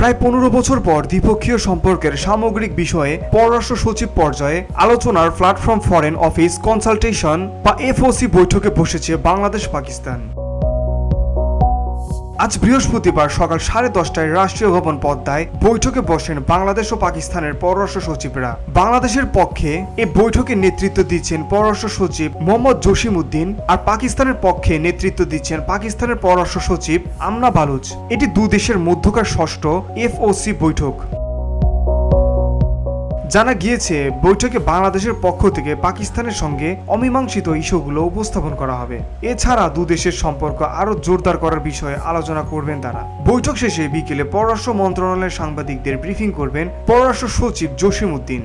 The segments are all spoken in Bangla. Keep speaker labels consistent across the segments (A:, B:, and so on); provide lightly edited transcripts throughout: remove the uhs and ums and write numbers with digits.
A: প্রায় 15 বছর পর দ্বিপক্ষীয় সম্পর্কের সামগ্রিক বিষয়ে পররাষ্ট্র সচিব পর্যায়ে আলোচনার প্ল্যাটফর্ম ফরেন অফিস কনসালটেশন বা এফওসি বৈঠকে বসেছে বাংলাদেশ পাকিস্তান। আজ বৃহস্পতিবার সকাল 10:30টায় রাষ্ট্রীয় ভবন পদ্মায় বৈঠকে বসেন বাংলাদেশ ও পাকিস্তানের পররাষ্ট্র সচিবরা। বাংলাদেশের পক্ষে এ বৈঠকে নেতৃত্ব দিচ্ছেন পররাষ্ট্র সচিব মোহাম্মদ জসিম উদ্দিন, আর পাকিস্তানের পক্ষে নেতৃত্ব দিচ্ছেন পাকিস্তানের পররাষ্ট্র সচিব আমনা বালুচ। এটি দুই দেশের মধ্যকার ষষ্ঠ এফওসি বৈঠক। জানা গিয়েছে, বৈঠকে বাংলাদেশের পক্ষ থেকে পাকিস্তানের সঙ্গে অমীমাংসিত ইস্যুগুলো উপস্থাপন করা হবে। এছাড়া দু দেশের সম্পর্ক আরও জোরদার করার বিষয়ে আলোচনা করবেন তারা। বৈঠক শেষে বিকেলে পররাষ্ট্র মন্ত্রণালয়ের সাংবাদিকদের ব্রিফিং করবেন পররাষ্ট্র সচিব জসিম উদ্দিন।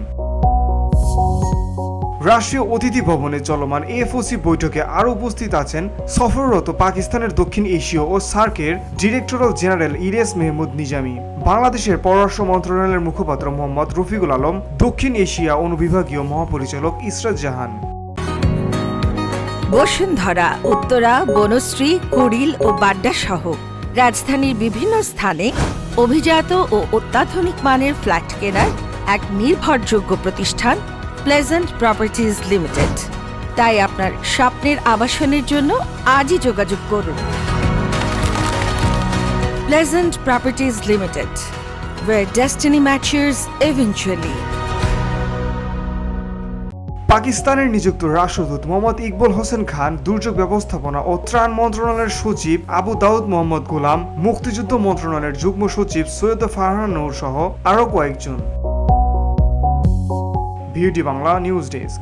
A: রাষ্ট্রীয় অতিথি ভবনে চলমান এফওসি বৈঠকে আরও উপস্থিত আছেন সফররত পাকিস্তানের দক্ষিণ এশীয় ও সার্কের ডিরেক্টরাল জেনারেল ইলিয়াস মেহমুদ নিজামী, বাংলাদেশের পররাষ্ট্র মন্ত্রণালয়ের মুখপাত্র মোহাম্মদ রফিকুল আলম, দক্ষিণ এশিয়া অনুবিভাগীয় মহাপরিচালক ইসরাত জাহান।
B: বসুন্ধরা, উত্তরা, বনশ্রী, কুড়িল ও বাড্ডা সহ রাজধানীর বিভিন্ন স্থানে অভিজাত ও অত্যাধুনিক মানের ফ্ল্যাট কেনার এক নির্ভরযোগ্য প্রতিষ্ঠান প্লেজেন্ট প্রপার্টিজ লিমিটেড। তাই আপনার স্বপ্নের আবাসনের জন্য আজই যোগাযোগ করুন। Pleasant properties limited, where destiny matches eventually.
A: পাকিস্তানের নিযুক্ত রাষ্ট্রদূত মোহাম্মদ ইকবাল হোসেন খান, দুর্যোগ ব্যবস্থাপনা ও ত্রাণ মন্ত্রণালয়ের সচিব আবু দাউদ মোহাম্মদ গোলাম, মুক্তিযুদ্ধ মন্ত্রণালয়ের যুগ্ম সচিব সৈয়দ ফারহান নূর সহ আরও কয়েকজন। Beauty Bangla news desk.